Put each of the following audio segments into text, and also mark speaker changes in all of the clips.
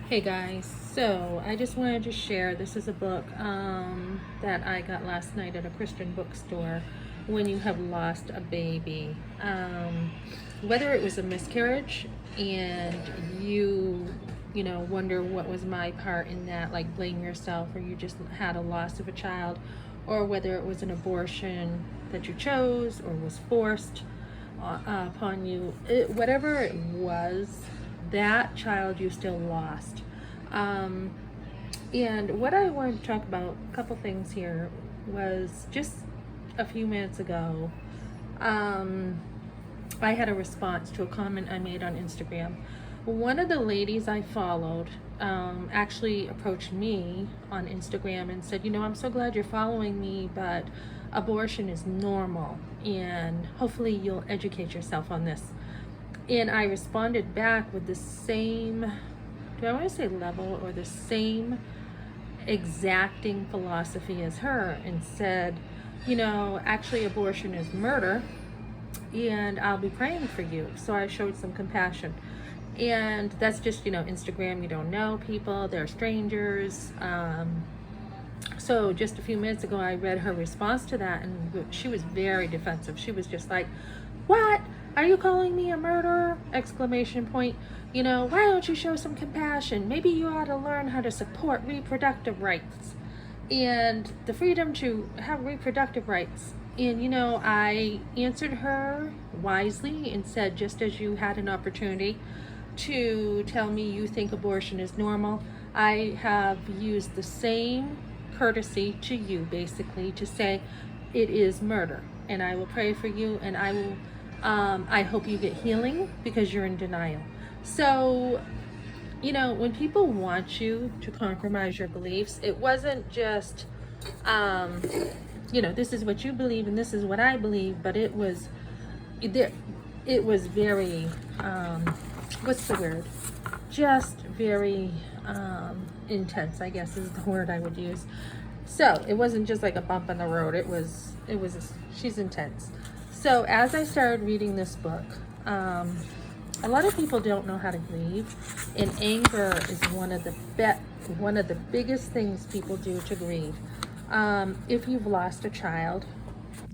Speaker 1: Hey guys, so I just wanted to share. This is a book that I got last night at a Christian bookstore. When you have lost a baby, whether it was a miscarriage and you wonder what was my part in that, like blame yourself, or you just had a loss of a child, or whether it was an abortion that you chose or was forced upon you, whatever it was, that child you still lost. Um, and what I wanted to talk about, a couple things here, was just a few minutes ago. Um, I had a response to a comment I made on Instagram. One of the ladies I followed actually approached me on Instagram and said, I'm so glad you're following me, but abortion is normal, and hopefully you'll educate yourself on this. And I responded back with the same, do I want to say level, or the same exacting philosophy as her, and said, actually abortion is murder, and I'll be praying for you. So I showed some compassion. And that's just, Instagram, you don't know people, they're strangers. So just a few minutes ago, I read her response to that, and she was very defensive. She was just like, what? Are you calling me a murderer? Exclamation point. Why don't you show some compassion? Maybe you ought to learn how to support reproductive rights and the freedom to have reproductive rights. And, I answered her wisely and said, just as you had an opportunity to tell me you think abortion is normal, I have used the same courtesy to you, basically, to say it is murder. And I will pray for you, and I hope you get healing because you're in denial. So, when people want you to compromise your beliefs, it wasn't just, this is what you believe and this is what I believe, but it was very, what's the word? Just very intense, I guess is the word I would use. So it wasn't just like a bump in the road. She's intense. So as I started reading this book, a lot of people don't know how to grieve, and anger is one of the biggest things people do to grieve. If you've lost a child,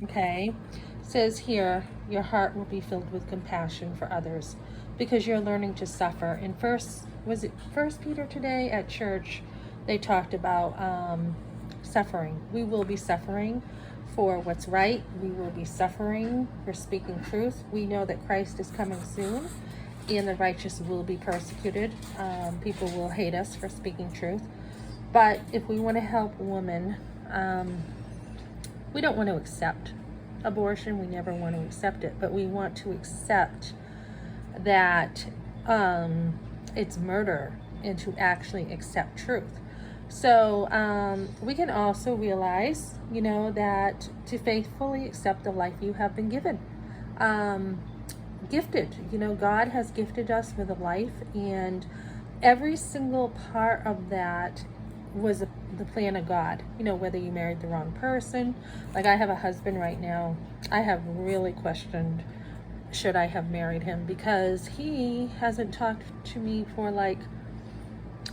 Speaker 1: okay, it says here, your heart will be filled with compassion for others because you're learning to suffer. In First Peter today at church, they talked about suffering. We will be suffering for what's right. We will be suffering for speaking truth. We know that Christ is coming soon, and the righteous will be persecuted. People will hate us for speaking truth. But if we want to help women, we don't want to accept abortion. We never want to accept it, but we want to accept that it's murder, and to actually accept truth. So we can also realize, that to faithfully accept the life you have been given. Gifted, God has gifted us with a life, and every single part of that was the plan of God. Whether you married the wrong person, like I have a husband right now, I have really questioned, should I have married him, because he hasn't talked to me for like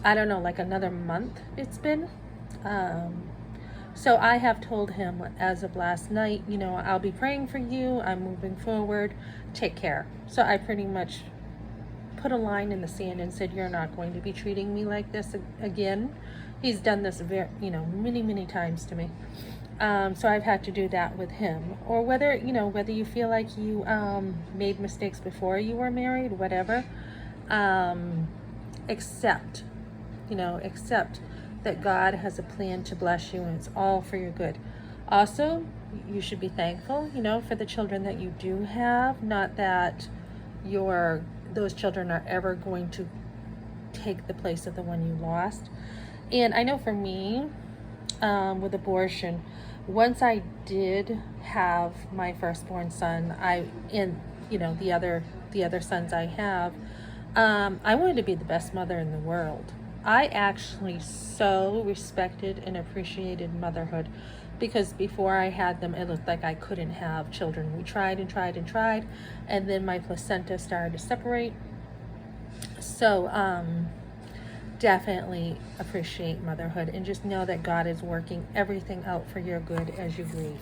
Speaker 1: another month it's been. So I have told him as of last night, I'll be praying for you, I'm moving forward, take care. So I pretty much put a line in the sand and said, you're not going to be treating me like this again. He's done this many times to me. So I've had to do that with him. Or whether you feel like you made mistakes before you were married, whatever, accept that God has a plan to bless you, and it's all for your good. Also, you should be thankful, for the children that you do have, not that those children are ever going to take the place of the one you lost. And I know for me, with abortion, once I did have my firstborn son, the other sons I have, I wanted to be the best mother in the world. I actually so respected and appreciated motherhood, because before I had them, it looked like I couldn't have children. We tried and tried and tried, and then my placenta started to separate. So definitely appreciate motherhood and just know that God is working everything out for your good as you grieve.